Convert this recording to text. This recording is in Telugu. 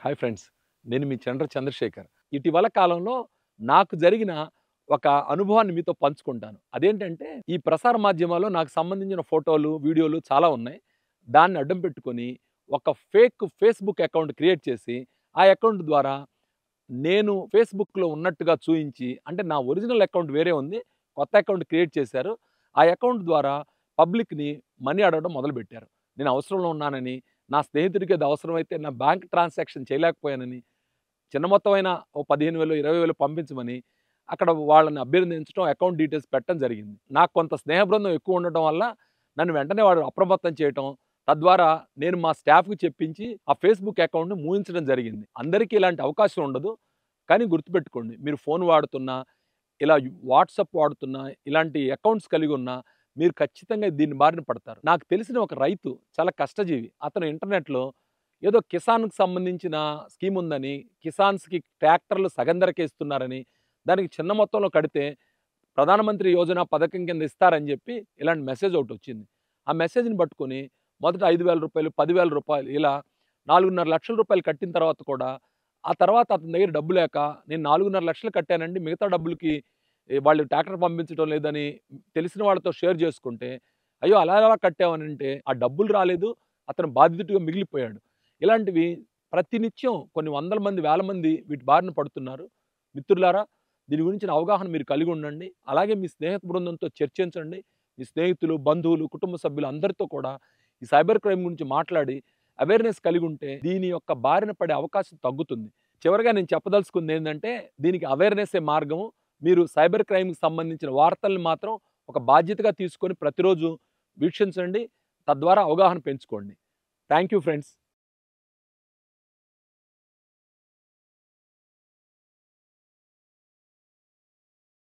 Hi friends. నేను మీ చంద్రశేఖర్. ఇటీవల కాలంలో నాకు జరిగిన ఒక అనుభవాన్ని మీతో పంచుకుంటాను. అదేంటంటే, ఈ ప్రసార మాధ్యమాల్లో నాకు సంబంధించిన ఫోటోలు, వీడియోలు చాలా ఉన్నాయి. దాన్ని అడ్డం పెట్టుకొని, ఒక ఫేక్ ఫేస్‌బుక్ అకౌంట్ క్రియేట్ చేసి, ఆ అకౌంట్ ద్వారా నేను ఫేస్‌బుక్‌లో ఉన్నట్టుగా చూయించి, అంటే నా ఒరిజినల్ అకౌంట్ వేరే ఉంది. కొత్త అకౌంట్ క్రియేట్ చేశారు. ఆ అకౌంట్ ద్వారా పబ్లిక్‌ని మనీ అడగడం మొదలుపెట్టారు. నేను అవసరంలో ఉన్నానని, నా స్నేహితుడికి అది అవసరమైతే నా బ్యాంక్ ట్రాన్సాక్షన్ చేయలేకపోయానని, చిన్న మొత్తమైన ఓ 15,000, 20,000 పంపించమని అక్కడ వాళ్ళని అభ్యర్థించడం, అకౌంట్ డీటెయిల్స్ పెట్టడం జరిగింది. నాకు కొంత స్నేహ బృందం ఎక్కువ ఉండటం వల్ల నన్ను వెంటనే వాడు అప్రమత్తం చేయటం, తద్వారా నేను మా స్టాఫ్‌కి చెప్పించి ఆ ఫేస్‌బుక్ అకౌంట్‌ని మూయించడం జరిగింది. అందరికీ ఇలాంటి అవకాశం ఉండదు. కానీ గుర్తుపెట్టుకోండి, మీరు ఫోన్ వాడుతున్నా, ఇలా వాట్సాప్ వాడుతున్నా, ఇలాంటి అకౌంట్స్ కలిగి ఉన్నా మీరు ఖచ్చితంగా దీని బారిన పడతారు. నాకు తెలిసిన ఒక రైతు చాలా కష్టజీవి. అతను ఇంటర్నెట్‌లో ఏదో కిసాన్‌కి సంబంధించిన స్కీమ్ ఉందని, కిసాన్స్‌కి ట్రాక్టర్లు సగం ధరకే ఇస్తున్నారని, దానికి చిన్న మొత్తంలో కడితే ప్రధానమంత్రి యోజన పథకం కింద ఇస్తారని చెప్పి ఇలాంటి మెసేజ్ ఒకటొచ్చింది. ఆ మెసేజ్‌ని పట్టుకొని మొదట రూ. 5,000, రూ. 10,000 ఇలా 4,500,000 రూపాయలు కట్టిన తర్వాత కూడా, ఆ తర్వాత అతని దగ్గర డబ్బు లేక, నేను 4,500,000 కట్టానండి, మిగతా డబ్బులకి వాళ్ళు ట్రాక్టర్ పంపించడం లేదని తెలిసిన వాళ్ళతో షేర్ చేసుకుంటే, అయ్యో! అలా ఎలా కట్టావనంటే, ఆ డబ్బులు రాలేదు, అతను బాధితుడిగా మిగిలిపోయాడు. ఇలాంటివి ప్రతినిత్యం కొన్ని వందల మంది, వేల మంది వీటి బారిన పడుతున్నారు. మిత్రులారా, దీని గురించిన అవగాహన మీరు కలిగి ఉండండి. అలాగే మీ స్నేహిత బృందంతో చర్చించండి. మీ స్నేహితులు, బంధువులు, కుటుంబ సభ్యులు అందరితో కూడా ఈ సైబర్ క్రైమ్ గురించి మాట్లాడి అవేర్‌నెస్ కలిగి ఉంటే దీని యొక్క బారిన పడే అవకాశం తగ్గుతుంది. చివరగా నేను చెప్పదలుచుకుంది ఏందంటే, దీనికి అవేర్‌నెస్సే మార్గము. మీరు సైబర్ క్రైమ్‌కి సంబంధించిన వార్తల్ని మాత్రం ఒక బాధ్యతగా తీసుకొని ప్రతిరోజు వీక్షించండి. తద్వారా అవగాహన పెంచుకోండి. Thank you friends.